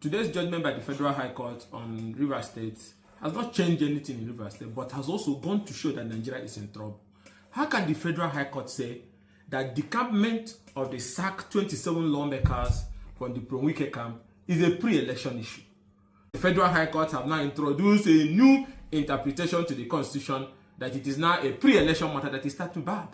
Today's judgment by the Federal High Court on Rivers State has not changed anything in Rivers State, but has also gone to show that Nigeria is in trouble. How can the Federal High Court say that decampment of the sacked 27 lawmakers from the pro-Wike camp is a pre-election issue? The Federal High Court have now introduced a new interpretation to the Constitution that it is now a pre-election matter that is starting bad.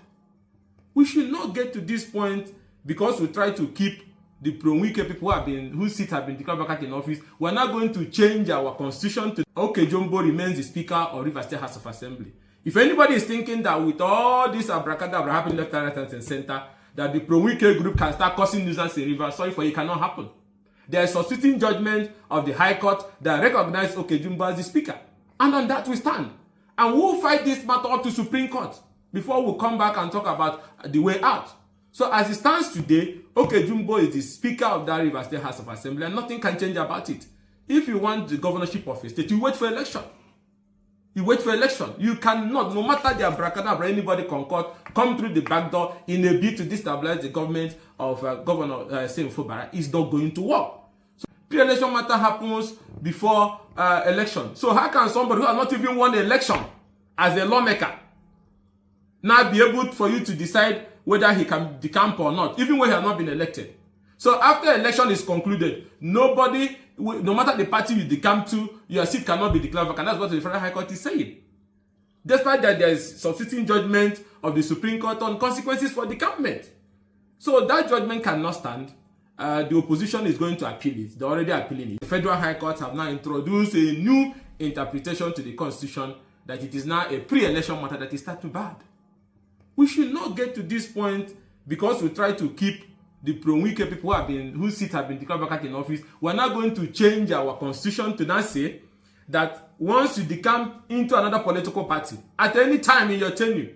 We should not get to this point because we try to keep the pro-Wike people whose seats have been declared vacant in office. We're not going to change our constitution to Oko Jumbo Remains the Speaker of Rivers State House of Assembly. If anybody is thinking that with all this abracadabra happening left, right, and center, that the pro-Wike group can start causing nuisance in Rivers, sorry for it, cannot happen. There is substituting judgment of the High Court that recognizes Oko Jumbo as the Speaker. And on that we stand. And we'll fight this matter up to Supreme Court before we come back and talk about the way out. So as it stands today, Oko Jumbo is the Speaker of that Rivers State House of Assembly, and nothing can change about it. If you want the governorship of a state, you wait for election. You wait for election. You cannot, no matter the abracadabra anybody concord, come through the back door in a bid to destabilize the government of Governor Sim Fubara. It's not going to work. So pre-election matter happens before election. So how can somebody who has not even won the election as a lawmaker now be able for you to decide whether he can decamp or not, even when he has not been elected? So after election is concluded, nobody, no matter the party you decamp to, your seat cannot be declared vacant. That's what the Federal High Court is saying. Despite that, there is substituting judgment of the Supreme Court on consequences for decampment. So that judgment cannot stand. The opposition is going to appeal it. They're already appealing it. The Federal High Court have now introduced a new interpretation to the Constitution that it is now a pre-election matter that is starting bad. We should not get to this point because we try to keep the pro-Wike people whose seats have been declared vacant in office. We're not going to change our constitution to now say that once you decamp into another political party, at any time in your tenure,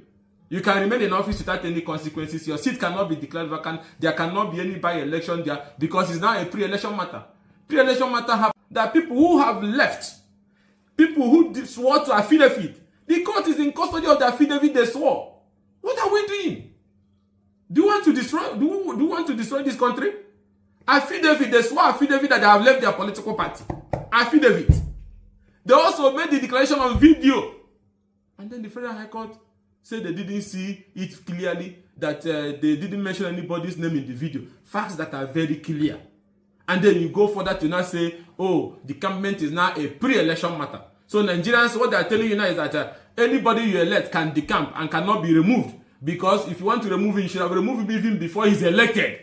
you can remain in office without any consequences. Your seat cannot be declared vacant. There cannot be any by-election there because it's now a pre-election matter. Pre-election matter happens that people who have left, people who swore to affidavit, the court is in custody of the affidavit they swore. What are we doing? Do you want to destroy? Do you want to destroy this country? Affidavit, they swore affidavit that they have left their political party. Affidavit. They also made the declaration on video, and then the Federal High Court said they didn't see it clearly, that they didn't mention anybody's name in the video. Facts that are very clear. And then you go further to now say, oh, decampment is now a pre-election matter. So Nigerians, what they are telling you now is that anybody you elect can decamp and cannot be removed. Because if you want to remove him, you should have removed him even before he's elected.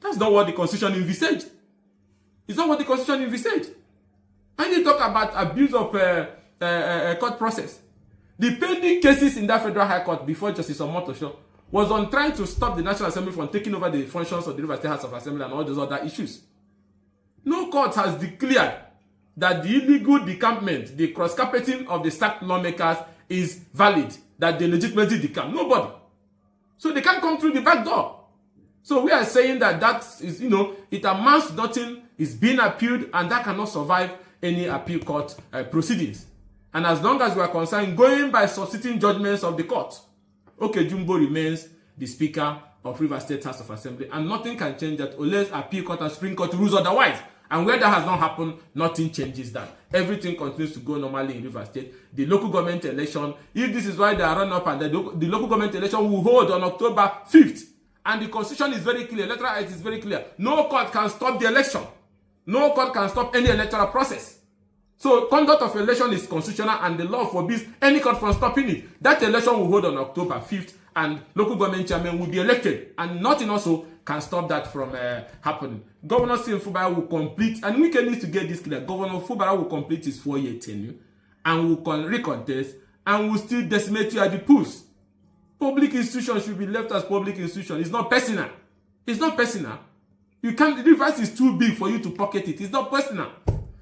That's not what the Constitution envisaged. It's not what the Constitution envisaged. And they talk about abuse of court process. The pending cases in that Federal High Court before Justice Omotosho was on trying to stop the National Assembly from taking over the functions of the Rivers State House of Assembly and all those other issues. No court has declared that the illegal decampment, the cross-carpeting of the sacked lawmakers is valid, that they legitimately decamp. Nobody. So they can't come through the back door. So we are saying that that is, it amounts to nothing, is being appealed, and that cannot survive any appeal court proceedings. And as long as we are concerned, going by substituting judgments of the court, Oko Jumbo remains the Speaker of Rivers State House of Assembly, and nothing can change that unless appeal court and Supreme Court rules otherwise. And where that has not happened, nothing changes that. Everything continues to go normally in Rivers State. The local government election, if this is why they are run up, and the local government election will hold on October 5th. And the Constitution is very clear, electoral act is very clear. No court can stop the election. No court can stop any electoral process. So conduct of election is constitutional, and the law forbids any court from stopping it. That election will hold on October 5th, and local government chairman will be elected. And nothing also can stop that from happening. Governor Sim Fubara will complete, and we can need to get this clear, Governor Fubara will complete his 4-year tenure, and will recontest, and will still decimate you at the polls. Public institutions should be left as public institutions. It's not personal. It's not personal. You can't, the reverse is too big for you to pocket it. It's not personal.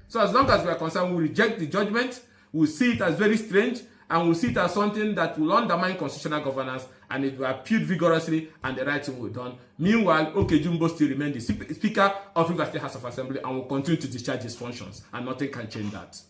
So as long as we are concerned, we reject the judgment, we see it as very strange, and we see it as something that will undermine constitutional governance, and it will appeal vigorously, and the right thing will be done. Meanwhile, Oko Jumbo still remains the Speaker of Rivers State House of Assembly and will continue to discharge his functions, and nothing can change that.